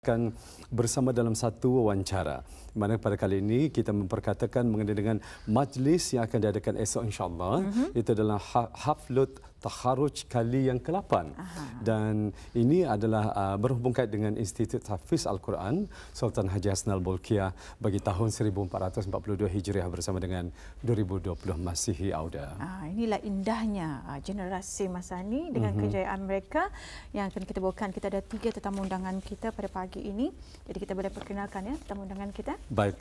akan bersama dalam satu wawancara. Mana pada kali ini kita memperkatakan mengenai dengan majlis yang akan diadakan esok insya-Allah. Itu adalah Haflut Takharuj kali yang ke-8. Dan ini adalah berhubung kait dengan Institut Hafiz Al-Quran Sultan Haji Hasnal Bolkiah bagi tahun 1442 Hijriah bersama dengan 2020 Masihi Auda. Inilah indahnya generasi masa ini dengan kejayaan mereka yang akan kita bawakan. Kita ada 3 tetamu undangan kita pada pagi ini. Jadi kita boleh perkenalkan ya tetamu undangan kita. Baik,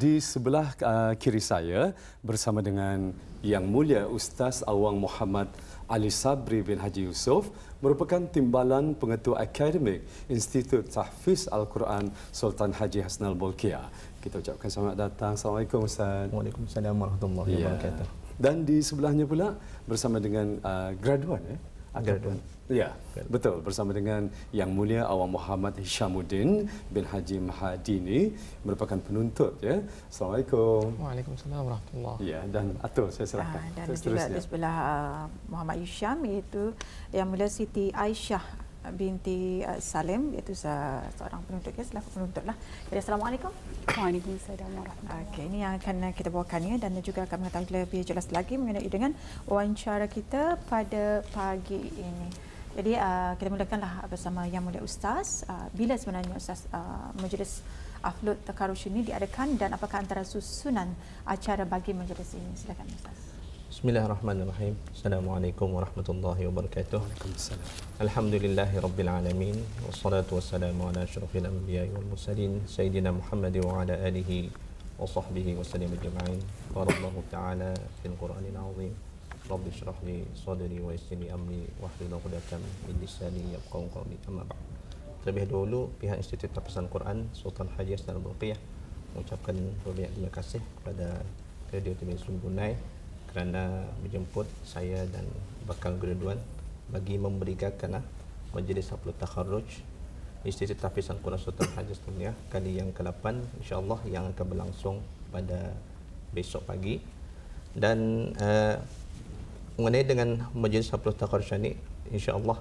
di sebelah kiri saya bersama dengan Yang Mulia Ustaz Awang Muhammad Ali Sabri bin Haji Yusof merupakan Timbalan Pengetua Akademik Institut Tahfiz Al-Quran Sultan Haji Hasnal Bolkiah. Kita ucapkan selamat datang. Assalamualaikum Ustaz. Waalaikumsalam warahmatullahi wabarakatuh. Dan di sebelahnya pula bersama dengan graduan ya. Graduan. Ya, betul. Bersama dengan Yang Mulia Awang Muhammad Hishamuddin bin Haji Mahadini merupakan penuntut ya. Assalamualaikum. Waalaikumsalam warahmatullahi. Ya, dan Atul saya serahkan. Dan juga di sebelah Muhammad Hisham iaitu Yang Mulia Siti Aisyah binti Salim, iaitu seorang penuntut ya, selaku penuntutlah. Jadi assalamualaikum. Waalaikumsalam warahmatullahi. Okey, ini yang akan kita bawakan ya, dan juga akan mengetahui lebih jelas lagi mengenai dengan wawancara kita pada pagi ini. Jadi kita mulakanlah bersama Yang Mulia Ustaz. Bila sebenarnya Ustaz majlis Haflut Takharuj ini diadakan dan apakah antara susunan acara bagi majlis ini? Silakan Ustaz. Bismillahirrahmanirrahim. Assalamualaikum warahmatullahi wabarakatuh. Waalaikumsalam. Alhamdulillahi rabbil alamin. Wassalatu wassalamu ala asyrafil anbiya'i wal mursalin sayyidina Muhammad wa ala alihi wa sahbihi wa sallam ajma'in. Qala Allah ta'ala fil Qur'anil 'azim. Rabbi shrah li sadri wa yassir li amri wahlul 'uqdatam min lisani yafqahu qawli. Amma ba'd. Terlebih dahulu pihak Institut Tahfiz Al-Quran Sultan Haji Hasnal Bolkiah mengucapkan banyak terima kasih kepada Radio Televisi Brunei kerana menjemput saya dan bakal graduan bagi memberikan majlis Haflut Takharuj Institut Tahfiz Al-Quran Sultan Haji Hasnal Bolkiah kali yang ke-8 insya-Allah yang akan berlangsung pada besok pagi. Dan mengenai dengan majlis Haflut Takharuj ini insya-Allah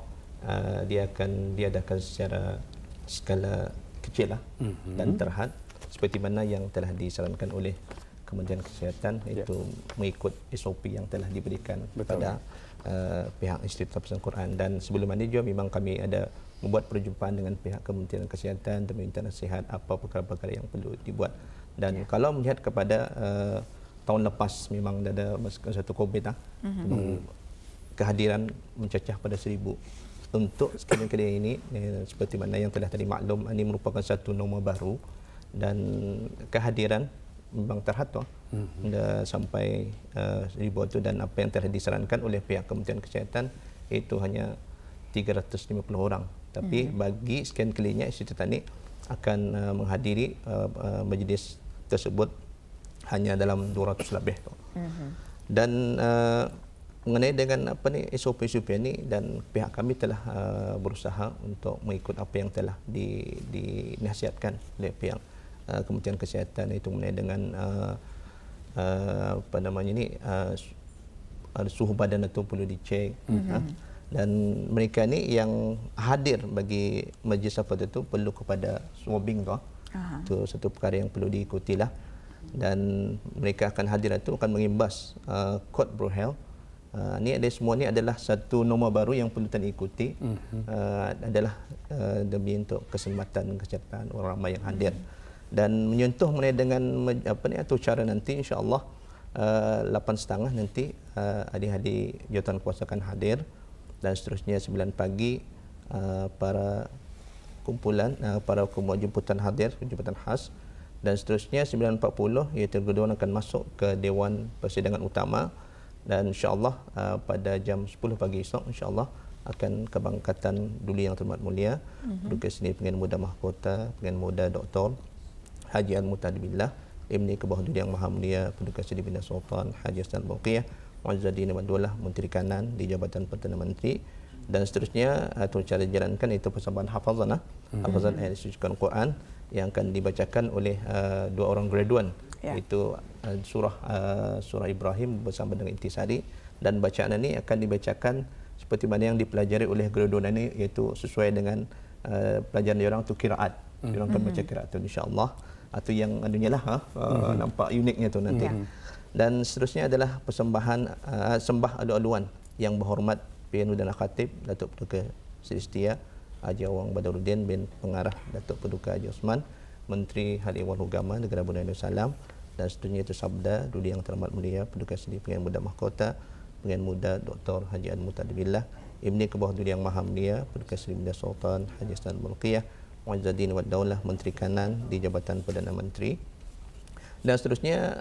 dia akan diadakan secara skala kecil dan terhad seperti mana yang telah disarankan oleh Kementerian Kesihatan, iaitu mengikut SOP yang telah diberikan kepada pihak Institut Tahfiz Al-Quran. Dan sebelum ini juga memang kami ada membuat perjumpaan dengan pihak Kementerian Kesihatan dan meminta nasihat apa perkara-perkara yang perlu dibuat. Dan kalau melihat kepada tahun lepas memang ada satu COVID kehadiran mencecah pada 1000. Untuk sekali-kali ini seperti mana yang telah tadi maklum, ini merupakan satu norma baru dan kehadiran memang terhad sampai 1000 itu, dan apa yang telah disarankan oleh pihak Kementerian Kesihatan itu hanya 350 orang. Tapi bagi sekian kalinya institut ini akan menghadiri majlis tersebut hanya dalam 200 lebih. Dan mengenai dengan SOP-SOP ini, dan pihak kami telah berusaha untuk mengikut apa yang telah dinasihatkan oleh pihak Kementerian Kesihatan, itu mengenai dengan suhu badan itu perlu dicek. Dan mereka ni yang hadir bagi majlis apa itu perlu kepada swabbing itu satu perkara yang perlu diikutilah. Dan mereka akan hadir itu akan mengimbas Code Bro Health. Ni ada semua ni adalah satu norma baru yang perlu diikuti. Adalah demi untuk keselamatan kesihatan orang ramai yang hadir. Dan menyentuh mengenai dengan acara nanti insya-Allah 8.30 nanti adik-adik jawatan kuasa akan hadir, dan seterusnya 9 pagi para kumpulan para jemputan hadir, jemputan khas, dan seterusnya 9.40 iaitu graduan akan masuk ke Dewan Persidangan Utama, dan insya-Allah pada jam 10 pagi esok insya-Allah akan kebangkatan Duli Yang Terhormat Mulia Duka Seri Pengen Muda Mahkota Pengen Muda Dr. Haji Al-Mutadibillah Ibni Kebawah Duli Yang Maha Mulia Paduka Seri Bina Sultan Haji Hasnal Bolkiah Muazzaddin Abdullah Menteri Kanan di Jabatan Perdana Menteri, dan seterusnya atau cara dijalankan itu persembahan hafazan hafazan ayat suci Al-Quran yang akan dibacakan oleh 2 orang graduan, iaitu surah Ibrahim bersama dengan intisari, dan bacaan ini akan dibacakan seperti mana yang dipelajari oleh graduan ini, iaitu sesuai dengan pelajaran diorang itu qiraat. Diorang akan baca qiraat tu insya-Allah. Atau yang anunya lah nampak uniknya tu nanti. Dan seterusnya adalah persembahan sembah adu-aduan yang berhormat P.N. dan Khatib Datuk Paduka Seri Setia Haji Awang Badaruddin bin Pengarah Datuk Paduka Haji Osman, Menteri Hal Ehwal Agama Negara Brunei Darussalam, dan seterusnya itu sabda Duli Yang Teramat Mulia Paduka Seri Pengen Muda Mahkota Pengen Muda Dr. Haji An Mutadabillah Ibni Kebawah Duli Yang Maha Mulia Paduka Seri Bunda Sultan Haji Hassan Mulkiyah Muazzaddin Wad Daulah Menteri Kanan di Jabatan Perdana Menteri. Dan seterusnya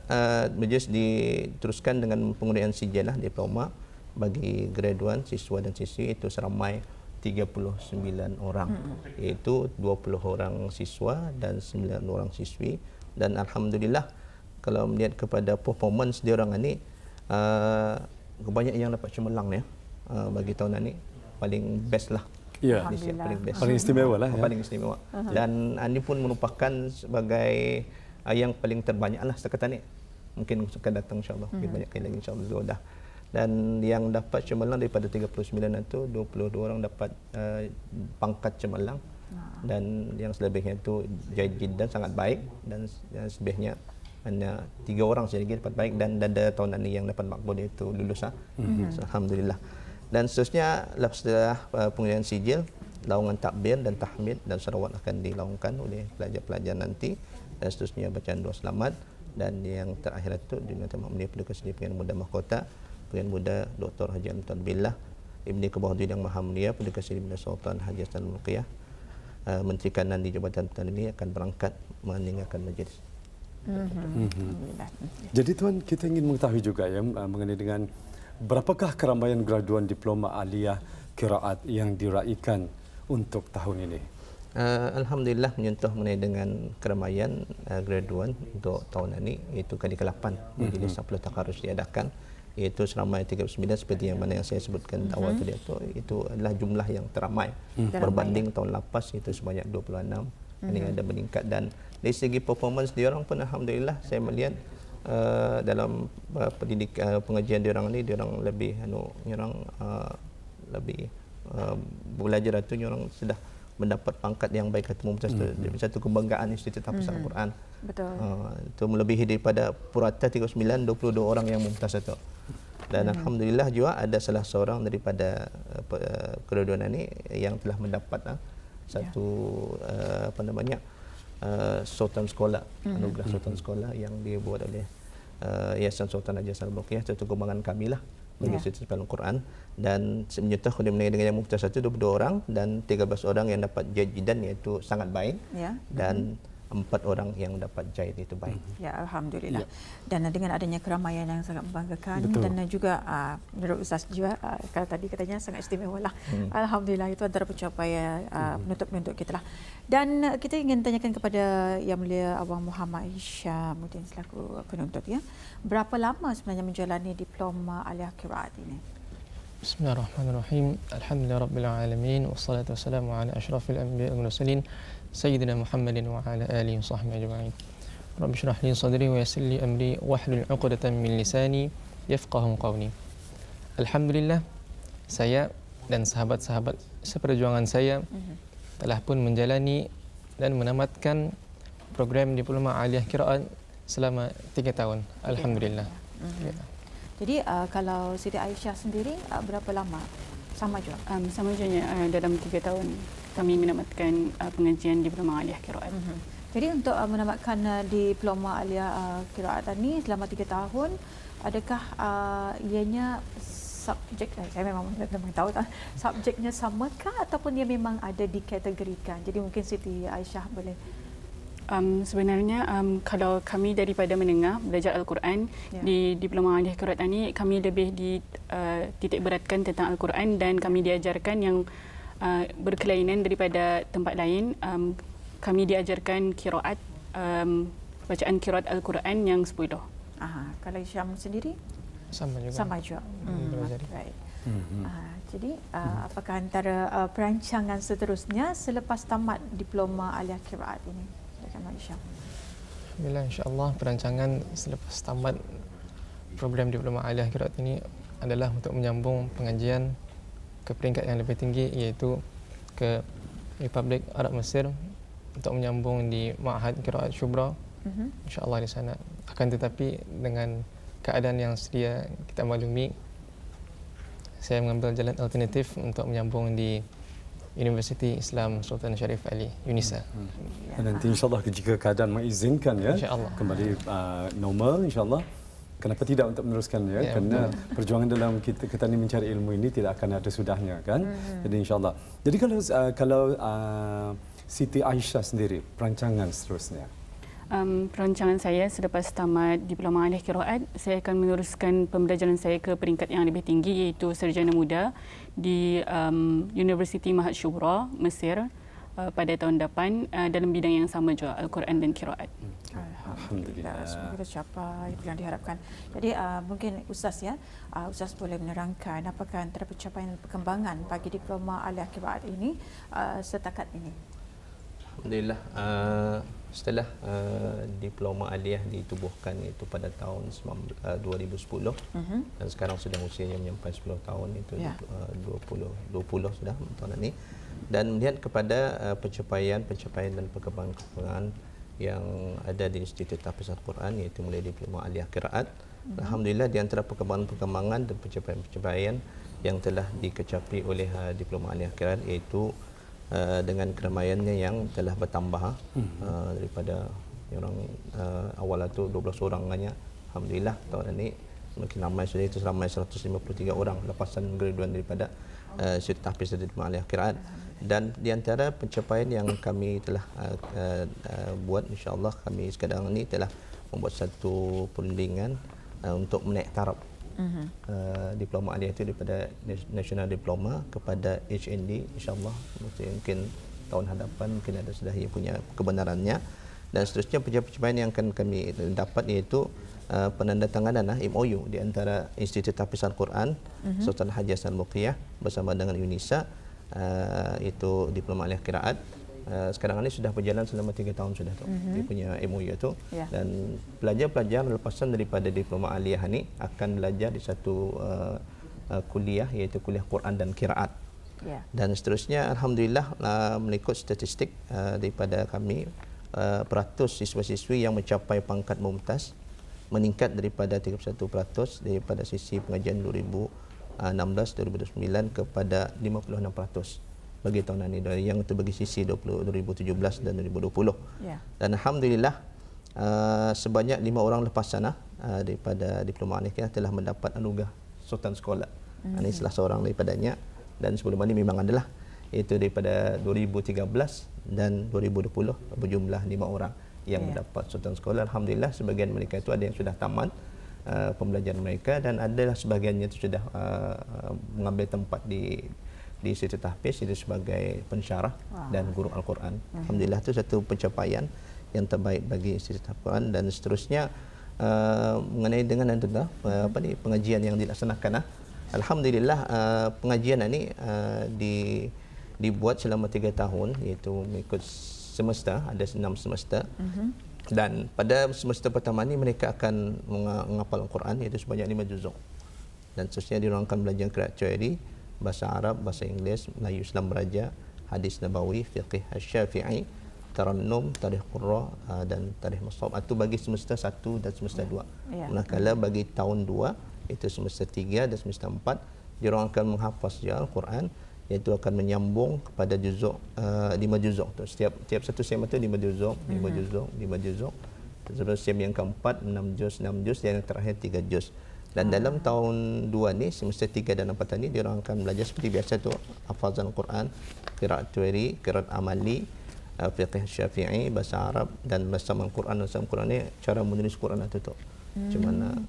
majlis diteruskan dengan penguraian sijalah diploma bagi graduan siswa dan siswi itu seramai 39 orang, iaitu 20 orang siswa dan 9 orang siswi. Dan alhamdulillah kalau melihat kepada performance diorang ini kebanyakan yang dapat cemerlang ya, bagi tahun ini paling best lah. Ya, paling best. Paling istimewa lah ya. Paling istimewa. Dan ini pun merupakan sebagai yang paling terbanyak lah setakat ni. Mungkin akan datang insya-Allah, mungkin banyak lagi insya-Allah dah. Dan yang dapat cemerlang daripada 39 itu 22 orang dapat pangkat cemerlang. Dan yang selebihnya itu jiddan sangat baik, dan selebihnya hanya 3 orang saja dapat baik, dan ada tahun ini yang dapat makbul iaitu lulus alhamdulillah. Dan seterusnya setelah penguraian sijil, laungan takbir dan tahmid dan salawat akan dilaungkan oleh pelajar-pelajar nanti, dan seterusnya bacaan doa selamat. Dan yang terakhir itu Duli Yang Teramat Mulia Paduka Seri Pengen Muda Mahkota Pengen Muda Dr. Haji An Mutadabillah Ibni Kebawah Duli Yang Maha Mulia Paduka Seri Bunda Sultan Haji Hassan Mulkiyah Menteri Kanan di Jabatan Perdana ini akan berangkat meninggalkan majlis. Jadi tuan, kita ingin mengetahui juga ya mengenai dengan berapakah keramaian graduan diploma aliyah qiraat yang diraikan untuk tahun ini? Alhamdulillah menyentuh mengenai dengan keramaian graduan untuk tahun ini, iaitu kali ke-8 majlis Haflul Takharruj diadakan, iaitu seramai 39 seperti yang mana yang saya sebutkan awal tadi itu adalah jumlah yang teramai berbanding tahun lepas itu sebanyak 26. Ini ada meningkat, dan dari segi performance diorang pun alhamdulillah saya melihat dalam pengajian diorang ni diorang lebih lebih belajar itu diorang sudah mendapat pangkat yang baik atau mumtaz. Satu kebanggaan Institut Tahfiz Al-Quran. Betul. Itu melebihi daripada purata 39 22 orang yang mumtaz itu. Dan alhamdulillah juga ada salah seorang daripada graduan ini yang telah mendapat satu Sultan Sekolah, anugerah Sultan Sekolah yang dibuat oleh Yayasan Sultan Haji Hassan Mulkiyah. Satu kebanggaan kami lah bagi Institut Al-Quran. Dan menyentuh dengan yang mumtaz itu 22 orang dan 13 orang yang dapat jiddan iaitu sangat baik, dan 4 orang yang dapat jahid itu baik. Ya, alhamdulillah. Dan dengan adanya keramaian yang sangat membanggakan. Betul. Dan juga menurut Ustaz juga kalau tadi katanya sangat istimewa lah. Alhamdulillah, itu antara pencapaian penutup-penutup kita lah. Dan kita ingin tanyakan kepada Yang Mulia Awang Muhammad Hishamuddin selaku penuntut ya. Berapa lama sebenarnya menjalani diploma aliyah qiraat ini? Bismillahirrahmanirrahim. Alhamdulillahirabbil alamin wassalatu wassalamu ala asyrafil anbiya'i wal mursalin sayyidina Muhammadin wa ala alihi washabbihi ajma'in. Rabbi shrah li sadri wa yassir li amri wahlul 'uqdatam min lisani yafqahu qawli. Alhamdulillah, saya dan sahabat-sahabat seperjuangan saya telah pun menjalani dan menamatkan program diploma aliyah qiraat selama 3 tahun. Alhamdulillah. Jadi kalau Siti Aisyah sendiri berapa lama? Sama juga? Sama juga dalam 3 tahun kami menamatkan pengajian diploma aliyah qiraat. Jadi untuk menamatkan diploma aliyah qiraat ini selama 3 tahun, adakah ianya subjek, saya memang tahu subjeknya samakah ataupun dia memang ada dikategorikan? Jadi mungkin Siti Aisyah boleh. Sebenarnya kalau kami daripada menengah belajar Al-Quran di diploma aliyah qiraat ini, kami lebih titik beratkan tentang Al-Quran, dan kami diajarkan yang berkelainan daripada tempat lain. Kami diajarkan qiraat, bacaan qiraat Al-Quran yang 10. Kalau Syam sendiri? Sama juga. Sama juga. Baik. Jadi apakah antara perancangan seterusnya selepas tamat diploma aliyah qiraat ini? Alhamdulillah, insya-Allah perancangan selepas tamat program diploma aliyah qiraat ini adalah untuk menyambung pengajian ke peringkat yang lebih tinggi, iaitu ke Republik Arab Mesir untuk menyambung di Ma'had Qiraat Syubra. InsyaAllah di sana. Akan tetapi dengan keadaan yang sedia kita maklumi, saya mengambil jalan alternatif untuk menyambung di Universiti Islam Sultan Syarif Ali, UNISA. Dan nanti insyaAllah jika keadaan mengizinkan ya, kembali normal insyaAllah. Kenapa tidak untuk meneruskan ya? Kerana perjuangan dalam kita ni mencari ilmu ini tidak akan ada sudahnya kan. Jadi insyaAllah. Jadi kalau Siti Aisyah sendiri, perancangan seterusnya? Perancangan saya selepas tamat Diploma Aliyah Qiraat, saya akan meneruskan pembelajaran saya ke peringkat yang lebih tinggi, iaitu Sarjana Muda di Universiti Ma'had Syubra, Mesir pada tahun depan dalam bidang yang sama juga, Al-Quran dan Qiraat. Alhamdulillah. Semoga tercapai yang diharapkan. Jadi mungkin Ustaz ya, Ustaz boleh menerangkan apakah antara pencapaian dan perkembangan bagi Diploma Aliyah Qiraat ini setakat ini? Alhamdulillah, setelah Diploma Aliyah ditubuhkan itu pada tahun 2010 dan sekarang sudah usianya menyampai 10 tahun, itu 20 sudah tahun ini, dan melihat kepada pencapaian dan perkembangan yang ada di Institut Tahfiz Al-Quran, iaitu mulai Diploma Aliyah Qiraat. Alhamdulillah, di antara perkembangan dan pencapaian yang telah dikecapi oleh Diploma Aliyah Qiraat, iaitu dengan keramaiannya yang telah bertambah daripada orang awal itu 12 orang hanya. Alhamdulillah tahun ini semakin ramai, sudah itu ramai 153 orang lepasan graduan daripada Institut Tahfiz Diploma Aliyah Qiraat. Dan di antara pencapaian yang kami telah buat, insya-Allah kami sekarang ini telah membuat satu perundingan untuk menaik taraf Diploma Aliyah itu daripada National Diploma kepada HND, insya-Allah mungkin tahun hadapan mungkin ada sudah ia punya kebenarannya. Dan seterusnya pencapaian yang akan kami dapat iaitu penandatanganan MOU di antara Institut Tahfiz Al-Quran Sultan Haji Hassan Al-Bolkiah bersama dengan UNISA, itu Diploma Aliyah Qiraat. Sekarang ini sudah berjalan selama 3 tahun sudah tu. Dia punya MOU itu. Dan pelajar-pelajar lepasan daripada Diploma Aliyah ini akan belajar di satu kuliah, iaitu kuliah Quran dan Qiraat. Dan seterusnya alhamdulillah, mengikut statistik daripada kami, peratus siswa-siswi yang mencapai pangkat mumtaz meningkat daripada 31% daripada sisi pengajian 2016-2009 kepada 56% bagi tahun ini, yang itu bagi sisi 2017 dan 2020. Dan alhamdulillah sebanyak 5 orang lepas sana daripada Diploma Aliyah telah mendapat anugerah Sultan Sekolah. Ini salah seorang daripadanya, dan sebelum ini memang adalah, itu daripada 2013 dan 2020 berjumlah 5 orang yang mendapat Sultan Sekolah. Alhamdulillah, sebahagian mereka itu ada yang sudah tamat pembelajaran mereka, dan adalah sebahagiannya itu sudah mengambil tempat di Institut Tahfiz itu sebagai pensyarah dan guru Al-Quran. Alhamdulillah, itu satu pencapaian yang terbaik bagi Institut Al-Quran. Dan seterusnya mengenai dengan pengajian yang dilaksanakan, alhamdulillah pengajian ini dibuat selama 3 tahun, iaitu mengikut semester, ada 6 semester. Dan pada semester pertama ini mereka akan menghafal Al-Quran, iaitu sebanyak 5 juzuk. Dan seterusnya diorangkan belajar qiraat teori, bahasa Arab, bahasa Inggeris, Melayu Islam Beraja, hadis Nabawi, fiqh Asy-Syafi'i, tarannum, tarikh Qurra dan tarikh Mus'haf. Itu bagi semester 1 dan semester 2. Manakala bagi tahun 2, itu semester 3 dan semester 4, diorang akan menghafaz Al-Quran, iaitu akan menyambung kepada juzuk 5 juzuk tu. Setiap satu sem itu 5 juzuk, 5 juzuk, 5 juzuk. Terus sem yang keempat 6 juz, yang terakhir 3 juz. Dan dalam tahun 2 ni, semester 3 dan 4 ni, dia orang akan belajar seperti biasa tu, hafazan Quran, qiraat teori, qiraat amali, fiqh Syafi'i, bahasa Arab, dan bersama Quran. Bersama Quran ni cara menulis Quran itu tu. Macam mana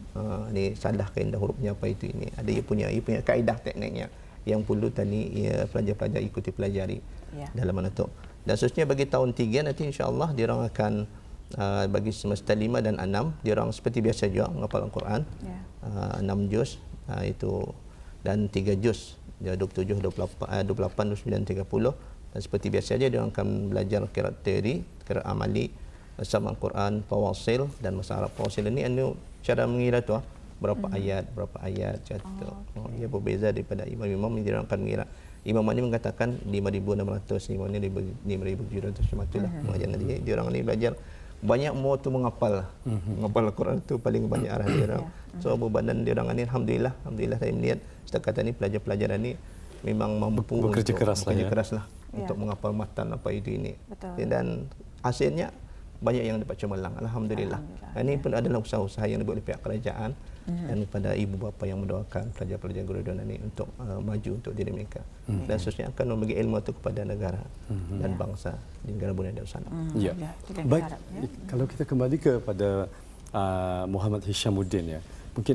ni salah kaedah hurufnya apa itu ini. Ada ia punya kaedah tekniknya yang perlu tadi pelajar-pelajar ikuti pelajari dalam mana tu. Dan seterusnya bagi tahun 3 nanti insya-Allah dia orang akan bagi semester 5 dan 6 dia orang seperti biasa juga menghafal Al-Quran. 6 juz itu, dan 3 juz, 27, 28, 29, 30. Dan seperti biasa saja dia orang akan belajar qiraat teori, qiraat amali, sama Al-Quran, fawasil dan bahasa Arab. Fawasil ini cara mengira tu berapa ayat jatuh. Dia berbeza daripada imam-imam yang dia orang akan mengira Imam Mani mengatakan 5,600, Imam ni 5,700 macam itulah pengajian dia. Dia orang ni belajar banyak mau tu menghafal. Menghafal Al-Quran tu paling banyak arah dia orang. So bebanan dia orang ni alhamdulillah saya melihat setakat ni pelajar-pelajar ni memang mampu bekerja keras lah untuk menghafal matan apa itu ini. Dan hasilnya banyak yang dapat cemerlang, alhamdulillah. Ini pun adalah usaha-usaha yang dibuat oleh pihak kerajaan dan kepada ibu bapa yang mendoakan pelajar-pelajar Gurudon ini untuk maju untuk diri mereka dan seterusnya akan membagi ilmu itu kepada negara dan bangsa di negara Brunei Darussalam. Ya. Baik, kalau kita kembali kepada Muhammad Hishamuddin ya, mungkin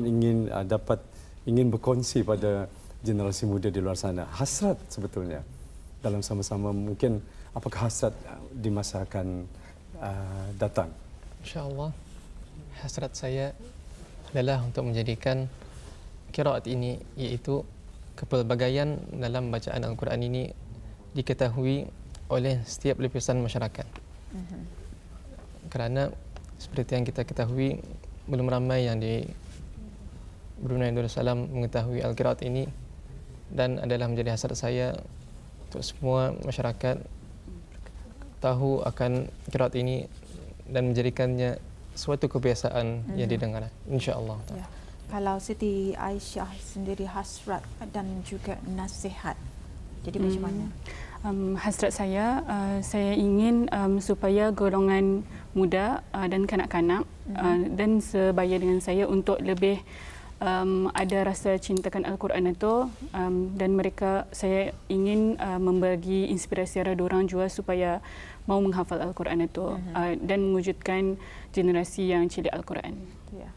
ingin berkongsi pada generasi muda di luar sana hasrat sebetulnya dalam sama-sama mungkin apakah hasrat di masa akan datang? InsyaAllah hasrat saya adalah untuk menjadikan qiraat ini, iaitu kepelbagaian dalam bacaan Al-Quran ini diketahui oleh setiap lapisan masyarakat. Kerana seperti yang kita ketahui, belum ramai yang di Brunei Darussalam mengetahui Al-Qiraat ini, dan adalah menjadi hasrat saya untuk semua masyarakat tahu akan qiraat ini dan menjadikannya suatu kebiasaan yang didengar, insya-Allah. Ya. Kalau Siti Aisyah sendiri hasrat dan juga nasihat, jadi macam mana? Hasrat saya ingin supaya golongan muda dan kanak-kanak dan sebaya dengan saya untuk lebih ada rasa cintakan Al-Quran itu, dan saya ingin membagi inspirasi kepada orang juga supaya mau menghafal Al-Quran itu dan mewujudkan generasi yang cilik Al-Quran. Ya.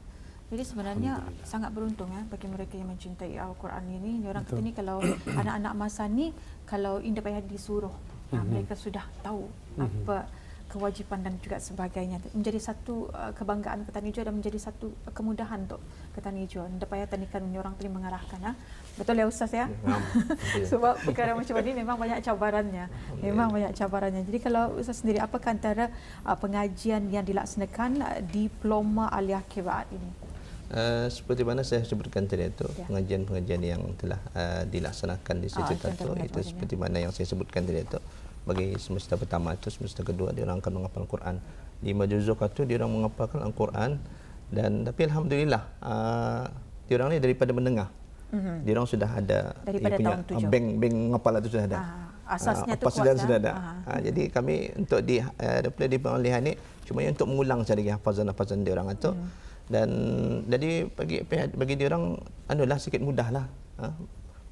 Jadi sebenarnya sangat beruntung bagi mereka yang mencintai Al-Quran ini. Orang kata ni kalau anak-anak masa ni kalau indah payah disuruh, mereka sudah tahu apa kewajipan dan juga sebagainya. Menjadi satu kebanggaan petani hijau dan menjadi satu kemudahan untuk petani hijau. Indah payah tanikan orang tadi mengarahkan. Betul ya Ustaz ya? Sebab perkara macam ini memang banyak cabarannya. Memang banyak cabarannya. Jadi kalau Ustaz sendiri, apakah antara pengajian yang dilaksanakan diploma aliyah qiraat ini? Seperti mana saya sebutkan tadi itu, pengajian-pengajian yang telah dilaksanakan di situ itu seperti mana yang saya sebutkan tadi itu. Bagi semester pertama itu, semester kedua dia orang akan menghafal Al-Quran. Di Majuzuk itu dia orang menghafalkan Al-Quran, dan tapi alhamdulillah dia orang ni daripada menengah. Dia orang sudah ada daripada tahun 7. bank menghafal itu sudah ada. Asasnya tu kuat sudah ada. Jadi kami untuk di pengalihan ni cuma untuk mengulang lagi hafazan dia orang itu. Dan jadi bagi dia orang anulah sikit mudahlah.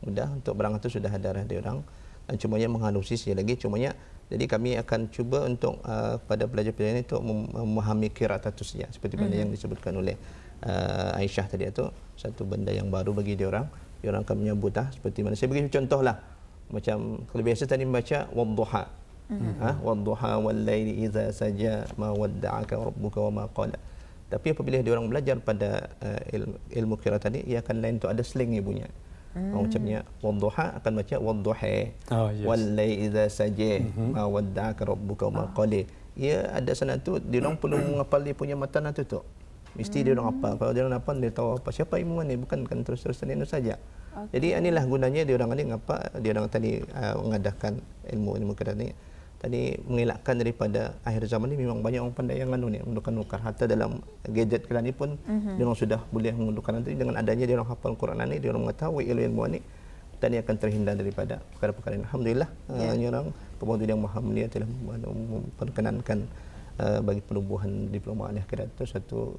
Mudah untuk barang itu sudah ada dia orang. Dan cumanya menghalusi sekali lagi, cumanya jadi kami akan cuba untuk pada pelajar-pelajar ini untuk memahami qiraat itu saja, seperti mana yang disebutkan oleh Aisyah tadi itu, satu benda yang baru bagi dia orang akan menyebut seperti mana saya bagi contohlah, macam kalau biasa tadi membaca wadduha, wadduha wal laili idza saja ma wadda'aka rabbuka wa ma qala. Tapi apabila dia orang belajar pada ilmu qiraat tadi, ia akan lain tu ada slang ibunya. Macamnya wadduha akan baca wadduha, wal laili idza saja ma wadda'aka rabbuka wa ma qala. Ia ada sana tu dia orang perlu menghafal dia punya matan itu tu. Mesti dia orang hafal. Kalau dia orang hafal, dia tahu apa siapa ilmu ni, bukan terus-terusan itu saja. Jadi inilah gunanya dia orang ni ngapa dia orang tadi mengadakan ilmu qiraat ni. Tadi mengelakkan daripada akhir zaman ni memang banyak orang pandai yang ni menukar hatta dalam gadget Quran ni pun dia orang sudah boleh menukar nanti dengan adanya dia orang hafal Quran ni, dia orang mengetahui ilmu ni, tadi akan terhindar daripada perkara-perkara ini. Alhamdulillah orang pembantu yang maha mulia telah memperkenankan bagi penubuhan diploma aliyah qiraat itu satu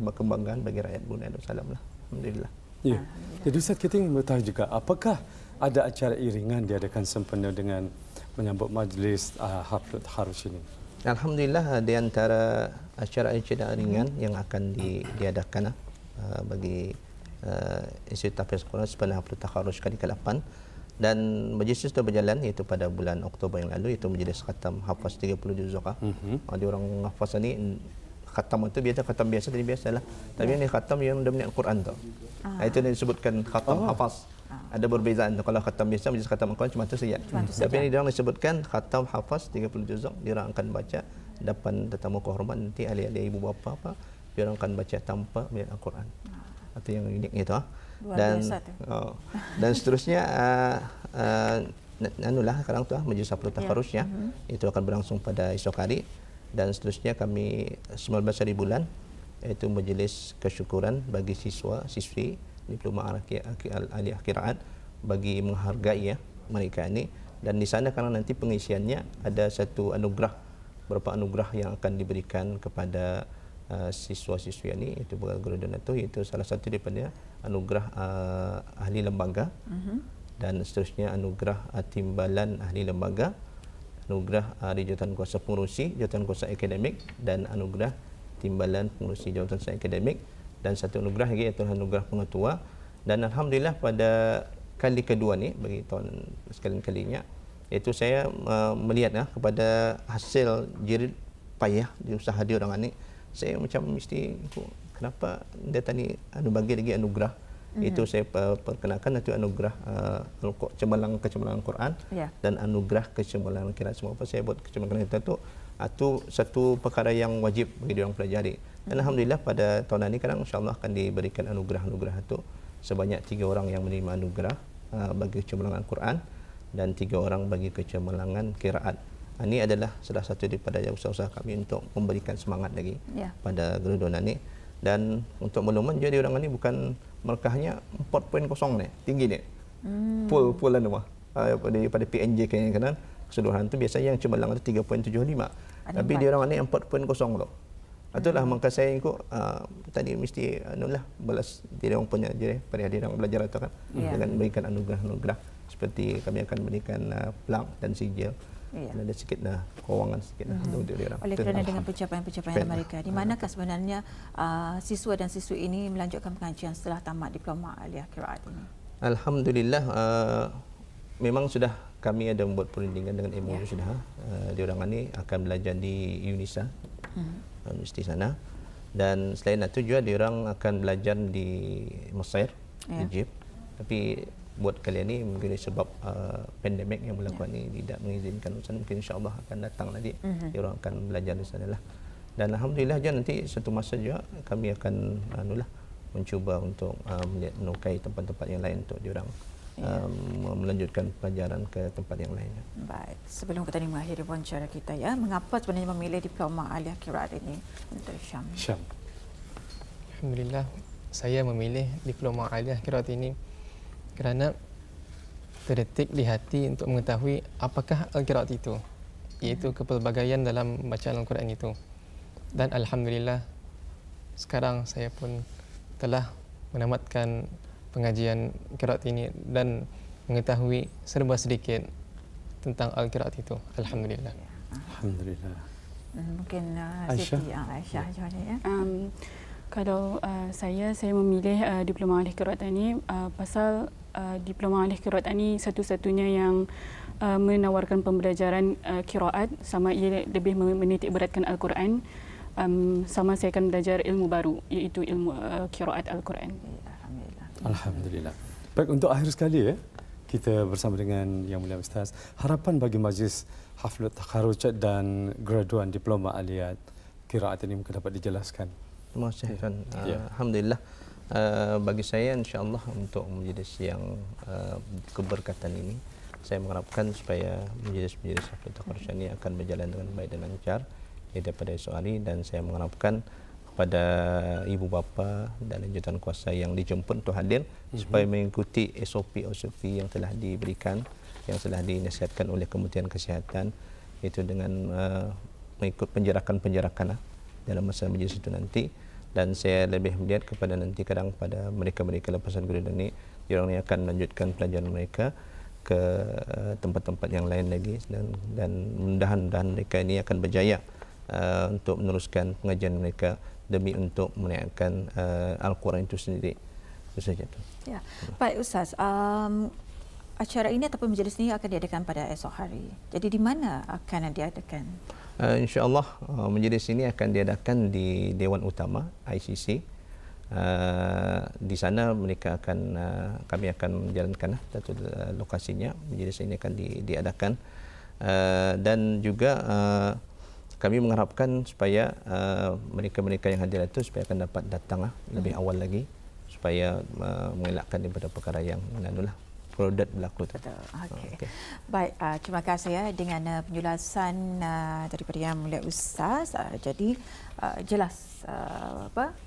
kebanggaan bagi rakyat Brunei Darussalam lah. Alhamdulillah. Ya. Jadi Ustaz, kita ingin bertanya juga, apakah ada acara iringan diadakan sempena dengan menyambut majlis Haflud Takharuj ini? Alhamdulillah, di antara acara-acara ringan yang akan diadakan bagi Institut Tahfiz Quran sempena Haflud Takharuj kali ke-8, dan majlis itu berjalan iaitu pada bulan Oktober yang lalu, iaitu majlis khatam hafaz 30 juzuk. Ada orang hafaz ni khatam itu khatam biasa tadi biasalah. Tapi ini khatam yang demi Al-Quran tu. Itu yang disebutkan khatam hafaz. Ada perbezaan tu. Kalau khatam biasa majlis khatam Al-Quran cuma tu saja. Tapi ini dia orang disebutkan khatam hafaz 30 juzuk. Dia orang akan baca depan tetamu kehormat, nanti ahli-ahli ibu bapa dia orang akan baca tanpa melihat Al-Quran. Itu yang unik itu. Dan seterusnya sekarang tu Majlis Haflul Takharujnya itu akan berlangsung pada esok hari, dan seterusnya kami 19 hari bulan iaitu majlis kesyukuran bagi siswa-siswi Diploma Aliyah Qiraat bagi menghargai mereka ini. Dan di sana karena nanti pengisiannya ada satu anugerah, beberapa anugerah yang akan diberikan kepada siswa-siswi ini, itu guru donatur, iaitu salah satu daripada anugerah ahli lembaga, dan seterusnya anugerah timbalan ahli lembaga, anugerah jawatan kuasa pengurusi jawatan kuasa akademik, dan anugerah timbalan pengurusi jawatan kuasa akademik, dan satu anugerah lagi iaitu anugerah pengetua. Dan alhamdulillah pada kali kedua ni, bagi tahun sekali kalinya, iaitu saya melihat kepada hasil jerih payah di usaha dia orang ni, saya macam mesti kenapa dia tadi bagi lagi anugerah. Itu saya perkenalkan itu anugerah kecemerlangan Quran dan anugerah kecemerlangan qiraat. Semua apa saya buat kecemerlangan kita tu satu perkara yang wajib bagi dia orang pelajari. Dan alhamdulillah pada tahun ini kadang insya-Allah akan diberikan anugerah-anugerah itu sebanyak 3 orang yang menerima anugerah bagi kecemerlangan Quran dan 3 orang bagi kecemerlangan qiraat. Ini adalah salah satu daripada usaha-usaha kami untuk memberikan semangat lagi pada guru donan ni. Dan untuk makluman dia orang ni bukan markahnya 4.0 ni, tinggi ni. Full mah. Pada PNJ kan keseluruhan tu biasanya yang cemerlang tu 3.75. Tapi dia orang ni 4.0 tu. Itulah maka saya ikut tadi mesti balas dia orang punya pada dia orang belajar tu kan dengan berikan anugerah-anugerah seperti kami akan berikan plak dan sijil. Ada sikit kewangan sikit untuk dia orang. Oleh kerana dengan pencapaian mereka, di manakah sebenarnya siswa dan siswi ini melanjutkan pengajian setelah tamat Diploma Aliyah Qiraat ini? Alhamdulillah memang sudah kami ada membuat perundingan dengan MOU sudah. Dia orang ni akan belajar di UNISA. Universiti sana, dan selain itu juga diorang akan belajar di Mesir, Egypt. Tapi buat kali ini mungkin sebab pandemik yang berlaku ini tidak mengizinkan urusan, mungkin insya-Allah akan datang nanti diorang akan belajar di sana lah. Dan alhamdulillah je nanti satu masa juga kami akan mencuba untuk menukai tempat-tempat yang lain untuk diorang melanjutkan pelajaran ke tempat yang lainnya. Baik, sebelum kita mengakhiri wawancara kita mengapa sebenarnya memilih Diploma Aliyah Qiraat ini untuk Syam? Alhamdulillah, saya memilih Diploma Aliyah Qiraat ini kerana terdetik di hati untuk mengetahui apakah Al-Qiraat itu, iaitu kepelbagaian dalam bacaan Al-Quran itu. Dan alhamdulillah sekarang saya pun telah menamatkan pengajian qiraat ini dan mengetahui serba sedikit tentang Al-Qiraat itu. Alhamdulillah. Alhamdulillah. Mungkin Aisyah jawabnya kalau saya memilih Diploma Aliyah Qiraat ini pasal Diploma Aliyah Qiraat ini satu-satunya yang menawarkan pembelajaran qiraat, sama ia lebih menitik beratkan Al-Quran, sama saya akan belajar ilmu baru iaitu ilmu qiraat Al-Quran. Alhamdulillah. Baik, untuk akhir sekali kita bersama dengan Yang Mulia Ustaz, harapan bagi Majlis Haflul Takharuj dan graduan Diploma Aliyah Qiraat ini mungkin dapat dijelaskan. Terima kasih. Alhamdulillah, bagi saya insya-Allah untuk majlis yang keberkatan ini, saya mengharapkan supaya majlis-majlis Haflul Takharuj ini akan berjalan dengan baik dan lancar daripada esok hari, dan saya mengharapkan pada ibu bapa dan jawatan kuasa yang dijemput untuk hadir supaya mengikuti SOP yang telah diberikan, yang telah dinasihatkan oleh Kementerian Kesihatan, itu dengan mengikut penjarakan dalam masa majlis itu nanti. Dan saya lebih melihat kepada nanti kadang pada mereka-mereka lepasan guru ini, diorang ni akan melanjutkan pelajaran mereka ke tempat-tempat yang lain lagi, dan mudah-mudahan mereka ini akan berjaya untuk meneruskan pengajian mereka demi untuk menaikkan Al-Quran itu sendiri. Itu saja. Ya. Baik Ustaz, acara ini ataupun majlis ini akan diadakan pada esok hari. Jadi di mana akan diadakan? InsyaAllah majlis ini akan diadakan di Dewan Utama ICC. Di sana mereka kami akan menjalankan satu lokasinya. Majlis ini akan diadakan, dan juga kami mengharapkan supaya mereka-mereka yang hadir itu supaya akan dapat datang lebih awal lagi supaya mengelakkan daripada perkara yang produk berlaku tu. Betul. Okey. Baik, terima kasih ya dengan penjelasan daripada Yang Mulia Ustaz. Jadi jelas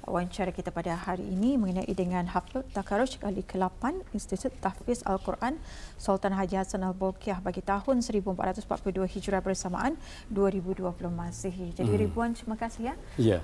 wawancara kita pada hari ini mengenai dengan Haflud Takharuj kali ke-8 Institut Tahfiz Al-Quran Sultan Haji Hassan Al-Bolkiah bagi tahun 1442 Hijrah bersamaan 2020 Masihi. Jadi ribuan terima kasih ya. Ya.